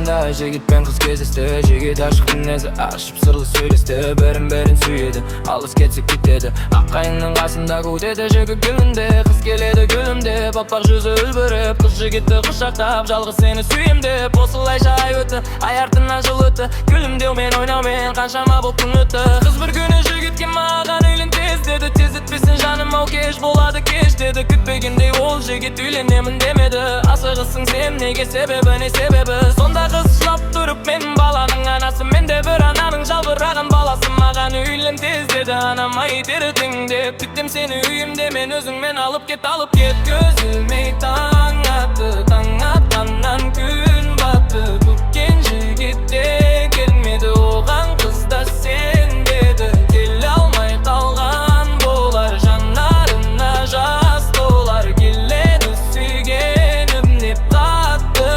Yanımda jigitpen kız кездесті. Jigit aşık minezi ашып сырлы сөйлесті. Бәрін сүйеді, алыс кетсек кетеді. Аққайыңның қасында көтеді жігіт күлінде. Қыз келеді күлімдеп, аппақ жүзі үлбіріп. Қыз жігітті құшақтап, жалғыз сені сүйем деп. Осылайша ай өтті, ай артынан жыл өтті. Күлімдеумен ойнаумен қаншама болып күн өтті. Қыз бір күні жігітке маған үйлен тез деді. Тез етпесін жаным ау кеш болады кеш деді. Күтпегендей ол жігіт үйленемін демеді. Асығысың сен неге себебі не себебі? Сонда қыз жылап тұрып мен баланың анасы. Мен де бір ананың жалбыраған баласы. Маған үйлен тез деді анам ай тердің деп. Күттім сені үйімде мен өзіңмен алып кет Көзілмей таң атты, таң атқаннан күн батты. Көккен жігіт те келмеді, оған қыз да сенбеді. Келе алмай қалған болар, жанарына жас толар. Келеді сүйгенім деп қатты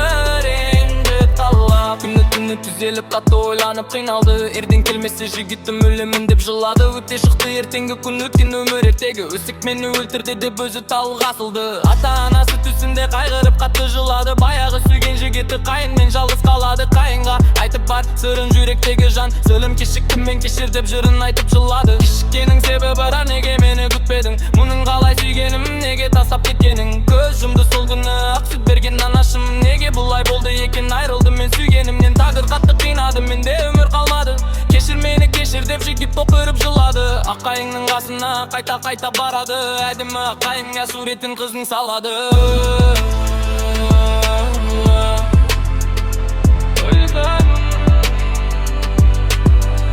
ренжіп қалап. Күні түзеліп қатты ойланып қиналды. Ерден келмесе жігітім өлемін деп жылады. Өте шықты ертеңгі күн өткен өмір ертегі. Өсек мені өлтірді деп өзі талға асылды. Ата-анасы түсінде қайғырып қатты жылады. Баяғы сүйген жігіті қайынмен жалғыз қалады. Қайынға айтып бар сырын жүректегі жан. Зілім кешікті мен кешір деп жырын айтып жылады. Кешіккенің себебі бар, неге мені күтпедің? Мұның қалай сүйгенім, неге тастап кеткенің? Көз жұмды сол күні ақ сүт берген анашым. Неге бұлай болды екен, айрылдым мен сүйгенімнен. Тағдыр қатты қинады, менде өмір қалмады. Кешір мені кешір деп жігіт тоқырып жылады. Аққайыңның қасына қайта барады. Әдемі аққайыңа суретін қыздың салады.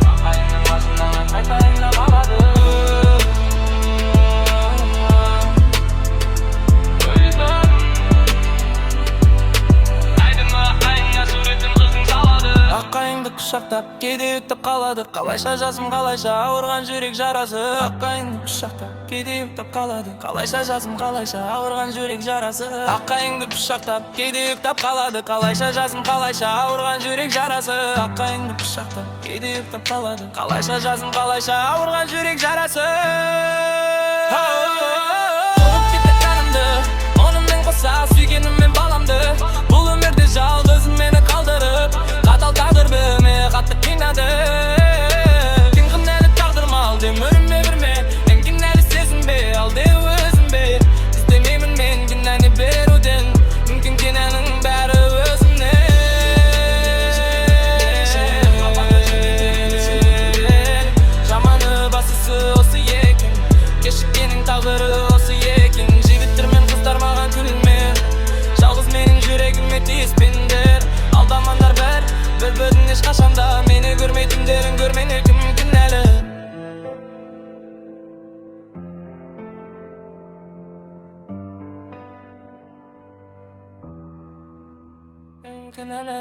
Аққайыңның қасына қайта барады. Аққайыңды құшақтап, кейде өктіп қалады. Қалайша жазым, қалайша ауырған жүрек жарасы. Аққайыңды құшақтап, кейде өктіп қалады. Қалайша жазым, қалайша ауырған жүрек жарасы. Аққайыңды құшақтап, кейде өктіп қалады. Қалайша жазым, қалайша ауырған жүрек жарасы. Аққайыңды құшақтап, кейде өктіп қалады. Қалайша жазым, қалайша ауырған жүрек жарасы. Соғып кетті жанымды, онымен қоса сүйгенім мен баламды. Бұл өмірде жалғыз мені қалдырып, қатал тағдыр бөме қатты қинады. Кең қынәлі тағдыр малды өміріме бірмен. Мен кінәлі сезінбе, алды өзім бе. İstемеймін мен кінәні беруден. Мүмкін кінәнің бәрі өзімнен. Жаманы басысы осы екен, кешіккенің тағдыры осы екен. Жігіттер мен қыздар маған күлмен, жалғыз менің жүрегіме тиіспеңдер. Алдамандар бір-бірін ешқашанда. Мені көрмейтіндерін көрмені кім кінәлі? Кінәлі